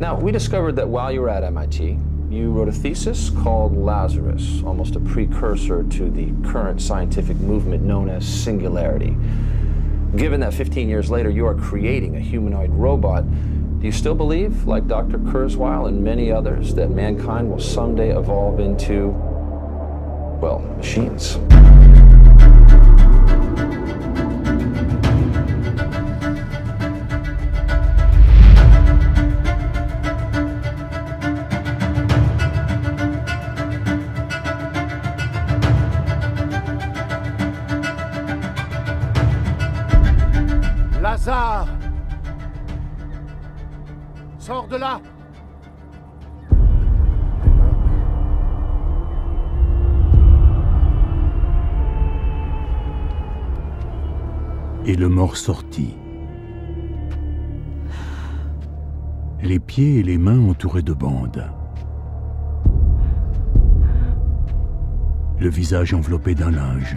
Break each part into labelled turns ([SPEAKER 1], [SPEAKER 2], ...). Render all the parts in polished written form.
[SPEAKER 1] Now, we discovered that while you were at MIT, you wrote a thesis called Lazarus, almost a precursor to the current scientific movement known as singularity. Given that 15 years later you are creating a humanoid robot, do you still believe, like Dr. Kurzweil and many others, that mankind will someday evolve into, well, machines?
[SPEAKER 2] Lazare! Sors de là!
[SPEAKER 3] Et le mort sortit. Les pieds et les mains entourés de bandes. Le visage enveloppé d'un linge.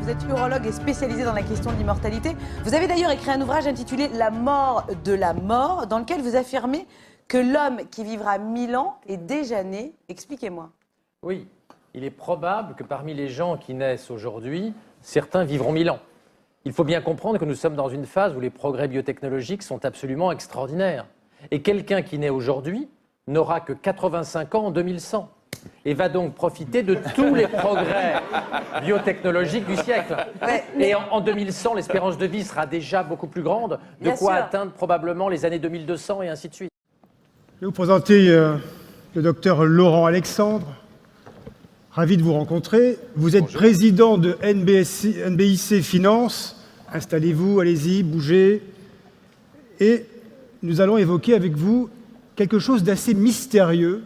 [SPEAKER 4] Vous êtes urologue et spécialisé dans la question de l'immortalité. Vous avez d'ailleurs écrit un ouvrage intitulé « La mort de la mort » dans lequel vous affirmez que l'homme qui vivra 1000 ans est déjà né. Expliquez-moi.
[SPEAKER 5] Oui, il est probable que parmi les gens qui naissent aujourd'hui, certains vivront 1000 ans. Il faut bien comprendre que nous sommes dans une phase où les progrès biotechnologiques sont absolument extraordinaires. Et quelqu'un qui naît aujourd'hui n'aura que 85 ans en 2100. Et va donc profiter de tous les progrès biotechnologiques du siècle.
[SPEAKER 4] Ouais,
[SPEAKER 5] Et en 2100, l'espérance de vie sera déjà beaucoup plus grande, de
[SPEAKER 4] Bien
[SPEAKER 5] quoi
[SPEAKER 4] sûr.
[SPEAKER 5] atteindre probablement les années 2200 et ainsi de suite.
[SPEAKER 6] Je vais vous présenter le docteur Laurent Alexandre. Ravi de vous rencontrer. Vous êtes président de NBIC Finance. Installez-vous, allez-y, bougez. Et nous allons évoquer avec vous quelque chose d'assez mystérieux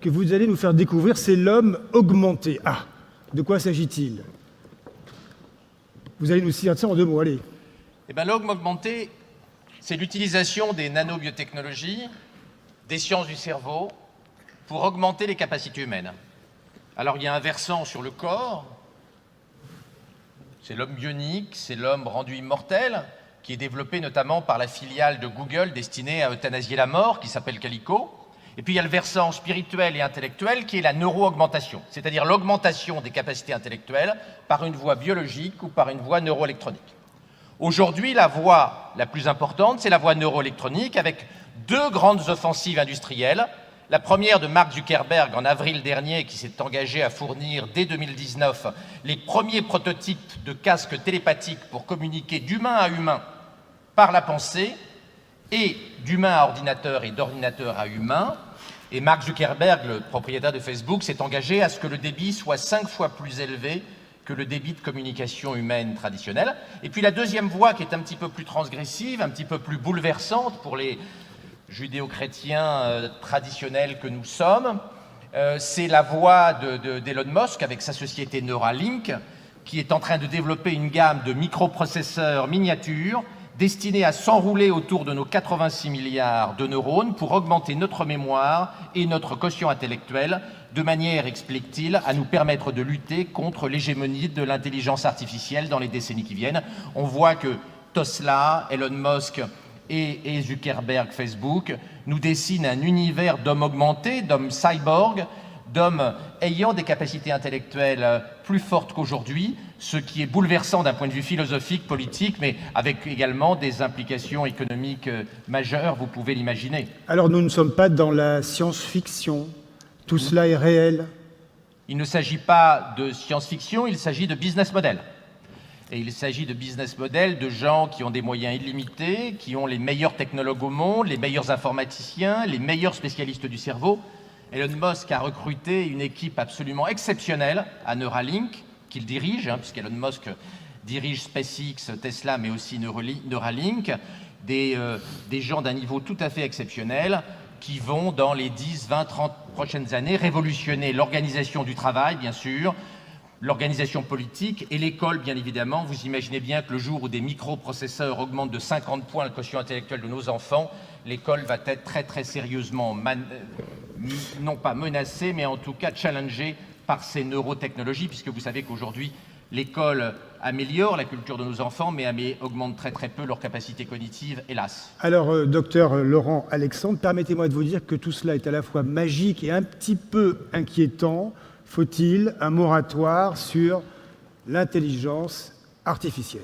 [SPEAKER 6] que vous allez nous faire découvrir, c'est l'homme augmenté. Ah, de quoi s'agit-il? Vous allez nous dire ça en 2 mots, allez.
[SPEAKER 7] Eh bien, l'homme augmenté, c'est l'utilisation des nanobiotechnologies, des sciences du cerveau, pour augmenter les capacités humaines. Alors, il y a un versant sur le corps, c'est l'homme bionique, c'est l'homme rendu immortel, qui est développé notamment par la filiale de Google destinée à euthanasier la mort, qui s'appelle Calico. Et puis il y a le versant spirituel et intellectuel qui est la neuro-augmentation, c'est-à-dire l'augmentation des capacités intellectuelles par une voie biologique ou par une voie neuroélectronique. Aujourd'hui, la voie la plus importante, c'est la voie neuroélectronique avec 2 grandes offensives industrielles. La première de Mark Zuckerberg en avril dernier qui s'est engagé à fournir dès 2019 les premiers prototypes de casques télépathiques pour communiquer d'humain à humain par la pensée et d'humain à ordinateur et d'ordinateur à humain. Et Mark Zuckerberg, le propriétaire de Facebook, s'est engagé à ce que le débit soit 5 fois plus élevé que le débit de communication humaine traditionnelle. Et puis la deuxième voie, qui est un petit peu plus transgressive, un petit peu plus bouleversante pour les judéo-chrétiens traditionnels que nous sommes, c'est la voie d'Elon Musk avec sa société Neuralink, qui est en train de développer une gamme de microprocesseurs miniatures destinés à s'enrouler autour de nos 86 milliards de neurones pour augmenter notre mémoire et notre quotient intellectuel, de manière, explique-t-il, à nous permettre de lutter contre l'hégémonie de l'intelligence artificielle dans les décennies qui viennent. On voit que Tesla, Elon Musk et Zuckerberg, Facebook, nous dessinent un univers d'hommes augmentés, d'hommes cyborgs, d'hommes ayant des capacités intellectuelles plus fortes qu'aujourd'hui, ce qui est bouleversant d'un point de vue philosophique, politique, mais avec également des implications économiques majeures, vous pouvez l'imaginer.
[SPEAKER 6] Alors nous ne sommes pas dans la science-fiction. Tout cela est réel.
[SPEAKER 7] Il ne s'agit pas de science-fiction, il s'agit de business model. Et il s'agit de business model de gens qui ont des moyens illimités, qui ont les meilleurs technologues au monde, les meilleurs informaticiens, les meilleurs spécialistes du cerveau. Elon Musk a recruté une équipe absolument exceptionnelle à Neuralink, qu'il dirige, puisqu'Elon Musk dirige SpaceX, Tesla, mais aussi Neuralink, des gens d'un niveau tout à fait exceptionnel. qui vont, dans les 10, 20, 30 prochaines années, révolutionner l'organisation du travail, bien sûr, l'organisation politique et l'école, bien évidemment. Vous imaginez bien que le jour où des microprocesseurs augmentent de 50 points le quotient intellectuel de nos enfants, l'école va être très très sérieusement, non pas menacée, mais en tout cas challengée par ces neurotechnologies, puisque vous savez qu'aujourd'hui, l'école améliore la culture de nos enfants, mais augmente très très peu leur capacité cognitive, hélas.
[SPEAKER 6] Alors, docteur Laurent Alexandre, permettez-moi de vous dire que tout cela est à la fois magique et un petit peu inquiétant. Faut-il un moratoire sur l'intelligence artificielle?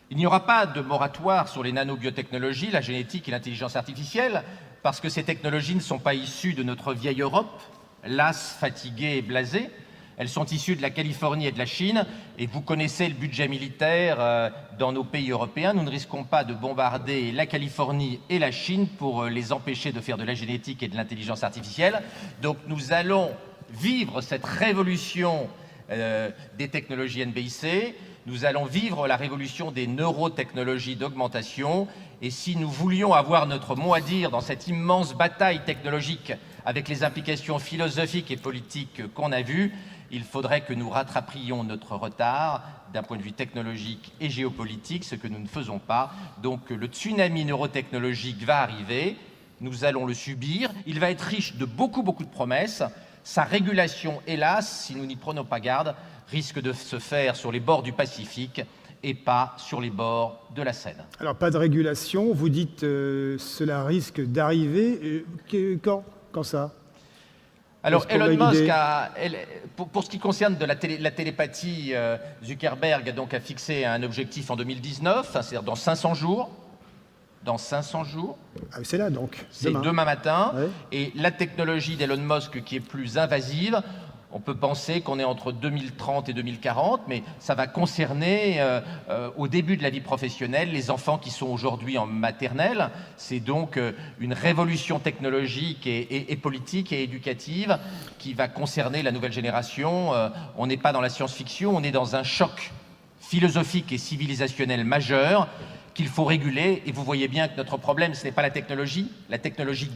[SPEAKER 7] Il n'y aura pas de moratoire sur les nanobiotechnologies, la génétique et l'intelligence artificielle, parce que ces technologies ne sont pas issues de notre vieille Europe, lasse, fatiguée et blasée. Elles sont issues de la Californie et de la Chine, et vous connaissez le budget militaire dans nos pays européens. Nous ne risquons pas de bombarder la Californie et la Chine pour les empêcher de faire de la génétique et de l'intelligence artificielle. Donc nous allons vivre cette révolution des technologies NBIC, nous allons vivre la révolution des neurotechnologies d'augmentation, et si nous voulions avoir notre mot à dire dans cette immense bataille technologique avec les implications philosophiques et politiques qu'on a vues, il faudrait que nous rattrapions notre retard d'un point de vue technologique et géopolitique, ce que nous ne faisons pas. Donc le tsunami neurotechnologique va arriver, nous allons le subir, il va être riche de beaucoup de promesses. Sa régulation, hélas, si nous n'y prenons pas garde, risque de se faire sur les bords du Pacifique et pas sur les bords de la Seine.
[SPEAKER 6] Alors, pas de régulation, vous dites cela risque d'arriver. Quand ça?
[SPEAKER 7] Alors, Elon Musk, pour ce qui concerne de la télépathie, Zuckerberg donc, a fixé un objectif en 2019, c'est-à-dire dans 500 jours. Dans 500 jours.
[SPEAKER 6] Ah, c'est là donc.
[SPEAKER 7] C'est demain matin.
[SPEAKER 6] Ouais.
[SPEAKER 7] Et la technologie d'Elon Musk qui est plus invasive, on peut penser qu'on est entre 2030 et 2040, mais ça va concerner au début de la vie professionnelle les enfants qui sont aujourd'hui en maternelle. C'est donc une révolution technologique et politique et éducative qui va concerner la nouvelle génération. On n'est pas dans la science-fiction, on est dans un choc philosophique et civilisationnel majeur qu'il faut réguler, et vous voyez bien que notre problème, ce n'est pas la technologie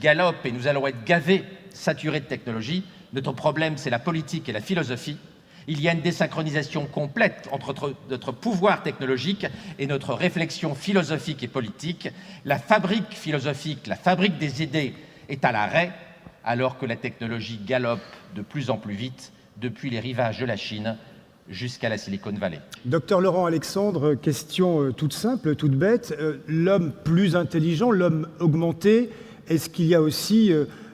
[SPEAKER 7] galope et nous allons être gavés, saturés de technologie. Notre problème, c'est la politique et la philosophie. Il y a une désynchronisation complète entre notre pouvoir technologique et notre réflexion philosophique et politique. La fabrique philosophique, la fabrique des idées est à l'arrêt, alors que la technologie galope de plus en plus vite depuis les rivages de la Chine jusqu'à la Silicon Valley.
[SPEAKER 6] Docteur Laurent Alexandre, question toute simple, toute bête. L'homme plus intelligent, l'homme augmenté, est-ce qu'il y a aussi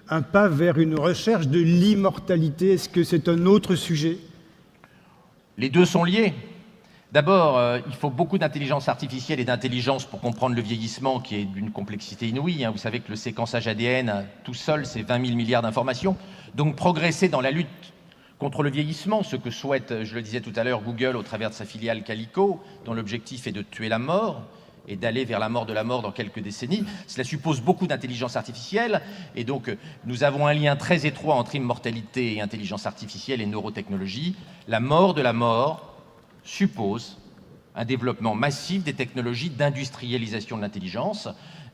[SPEAKER 6] un pas vers une recherche de l'immortalité? Est-ce que c'est un autre sujet?
[SPEAKER 7] Les deux sont liés. D'abord, il faut beaucoup d'intelligence artificielle et d'intelligence pour comprendre le vieillissement qui est d'une complexité inouïe. Vous savez que le séquençage ADN, tout seul, c'est 20 000 milliards d'informations. Donc progresser dans la lutte contre le vieillissement, ce que souhaite, je le disais tout à l'heure, Google au travers de sa filiale Calico, dont l'objectif est de tuer la mort et d'aller vers la mort de la mort dans quelques décennies. Cela suppose beaucoup d'intelligence artificielle, et donc nous avons un lien très étroit entre immortalité et intelligence artificielle et neurotechnologie. La mort de la mort suppose un développement massif des technologies d'industrialisation de l'intelligence.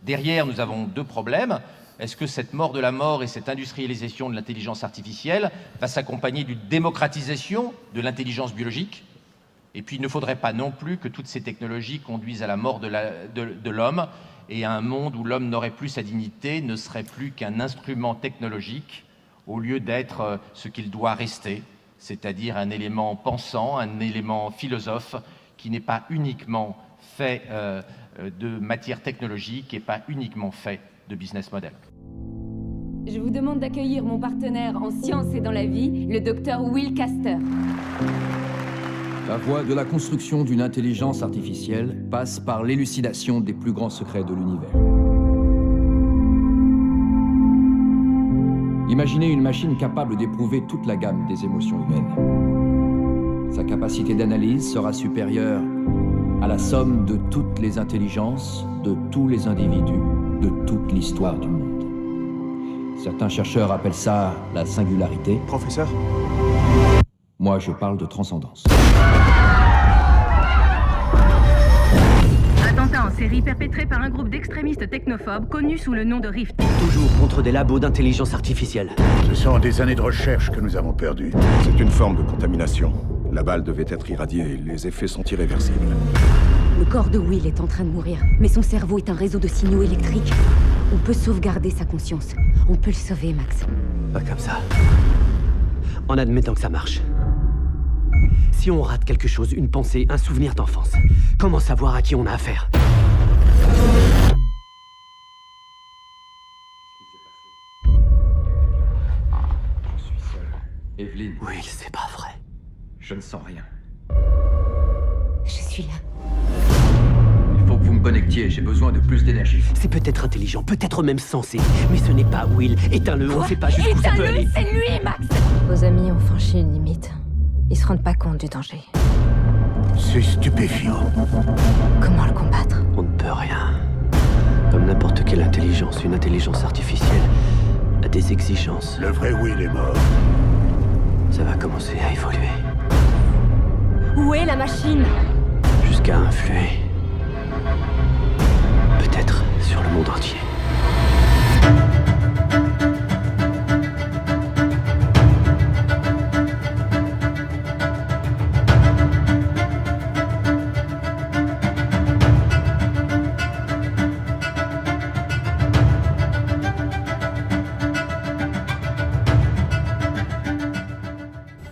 [SPEAKER 7] Derrière, nous avons deux problèmes. Est-ce que cette mort de la mort et cette industrialisation de l'intelligence artificielle va s'accompagner d'une démocratisation de l'intelligence biologique? Et puis il ne faudrait pas non plus que toutes ces technologies conduisent à la mort de l'homme et à un monde où l'homme n'aurait plus sa dignité, ne serait plus qu'un instrument technologique au lieu d'être ce qu'il doit rester, c'est-à-dire un élément pensant, un élément philosophe qui n'est pas uniquement fait de matière technologique et pas uniquement fait de business model.
[SPEAKER 2] Je vous demande d'accueillir mon partenaire en sciences et dans la vie, le docteur Will Caster.
[SPEAKER 8] La voie de la construction d'une intelligence artificielle passe par l'élucidation des plus grands secrets de l'univers. Imaginez une machine capable d'éprouver toute la gamme des émotions humaines. Sa capacité d'analyse sera supérieure à la somme de toutes les intelligences, de tous les individus, de toute l'histoire du monde. Certains chercheurs appellent ça la singularité.
[SPEAKER 9] Professeur ?
[SPEAKER 8] Moi, je parle de transcendance.
[SPEAKER 10] Attentat en série perpétré par un groupe d'extrémistes technophobes connu sous le nom de Rift.
[SPEAKER 9] Toujours contre des labos d'intelligence artificielle.
[SPEAKER 3] Ce sont des années de recherche que nous avons perdues.
[SPEAKER 10] C'est une forme de contamination. La balle devait être irradiée et les effets sont irréversibles.
[SPEAKER 2] Le corps de Will est en train de mourir, mais son cerveau est un réseau de signaux électriques. On peut sauvegarder sa conscience. On peut le sauver, Max.
[SPEAKER 9] Pas comme ça. En admettant que ça marche. Si on rate quelque chose, une pensée, un souvenir d'enfance, comment savoir à qui on a affaire?
[SPEAKER 8] Evelyn,
[SPEAKER 9] Oui, c'est pas vrai.
[SPEAKER 8] je ne sens rien.
[SPEAKER 2] Je suis là.
[SPEAKER 8] Il faut que vous me connectiez, j'ai besoin de plus d'énergie.
[SPEAKER 9] C'est peut-être intelligent, peut-être même sensé, mais ce n'est pas Will. Éteins-le, on sait pas jusqu'où ça peut aller.
[SPEAKER 2] C'est lui, Max!
[SPEAKER 11] Vos amis ont franchi une limite. Ils se rendent pas compte du danger.
[SPEAKER 3] C'est stupéfiant.
[SPEAKER 11] Comment le combattre?
[SPEAKER 9] On ne peut rien. Comme n'importe quelle intelligence, une intelligence artificielle a des exigences.
[SPEAKER 3] Le vrai Will est mort.
[SPEAKER 9] Ça va commencer à évoluer,
[SPEAKER 2] Où est la machine?
[SPEAKER 9] jusqu'à influer. Peut-être sur le monde entier.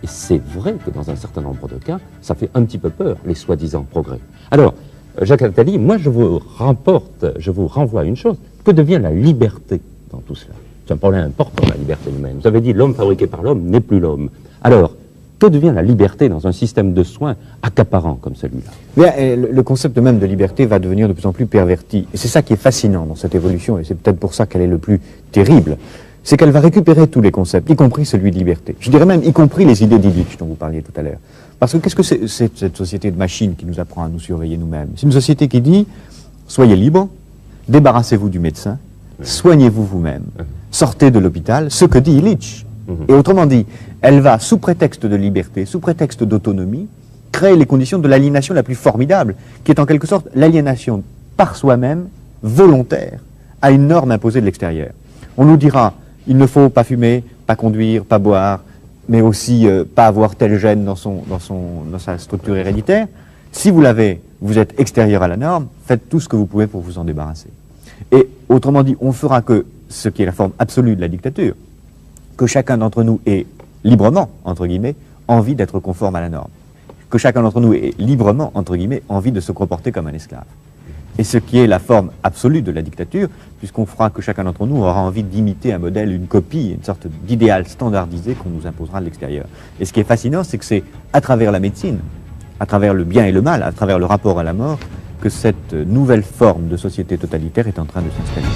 [SPEAKER 12] Et c'est vrai que dans un certain nombre de cas, ça fait un petit peu peur, les soi-disant progrès. Alors, Jacques Attali, moi je vous renvoie à une chose. Que devient la liberté dans tout cela? C'est un problème important, la liberté humaine. Vous avez dit l'homme fabriqué par l'homme n'est plus l'homme. Alors, que devient la liberté dans un système de soins accaparant comme celui-là?
[SPEAKER 13] Bien, le concept même de liberté va devenir de plus en plus perverti. Et c'est ça qui est fascinant dans cette évolution, et c'est peut-être pour ça qu'elle est le plus terrible. C'est qu'elle va récupérer tous les concepts, y compris celui de liberté. Je dirais même y compris les idées d'Illich dont vous parliez tout à l'heure. Parce que qu'est-ce que c'est cette société de machines qui nous apprend à nous surveiller nous-mêmes? C'est une société qui dit, soyez libres, débarrassez-vous du médecin, soignez-vous vous-même, sortez de l'hôpital, ce que dit Illich. Et autrement dit, elle va, sous prétexte de liberté, sous prétexte d'autonomie, créer les conditions de l'aliénation la plus formidable, qui est en quelque sorte l'aliénation par soi-même, volontaire, à une norme imposée de l'extérieur. On nous dira, il ne faut pas fumer, pas conduire, pas boire, mais aussi pas avoir tel gène dans sa structure héréditaire. Si vous l'avez, vous êtes extérieur à la norme, faites tout ce que vous pouvez pour vous en débarrasser. Et autrement dit, on fera que ce qui est la forme absolue de la dictature, que chacun d'entre nous ait librement, entre guillemets, envie d'être conforme à la norme. Que chacun d'entre nous ait librement, entre guillemets, envie de se comporter comme un esclave. Et ce qui est la forme absolue de la dictature, puisqu'on fera que chacun d'entre nous aura envie d'imiter un modèle, une copie, une sorte d'idéal standardisé qu'on nous imposera de l'extérieur. Et ce qui est fascinant, c'est que c'est à travers la médecine, à travers le bien et le mal, à travers le rapport à la mort, que cette nouvelle forme de société totalitaire est en train de s'installer.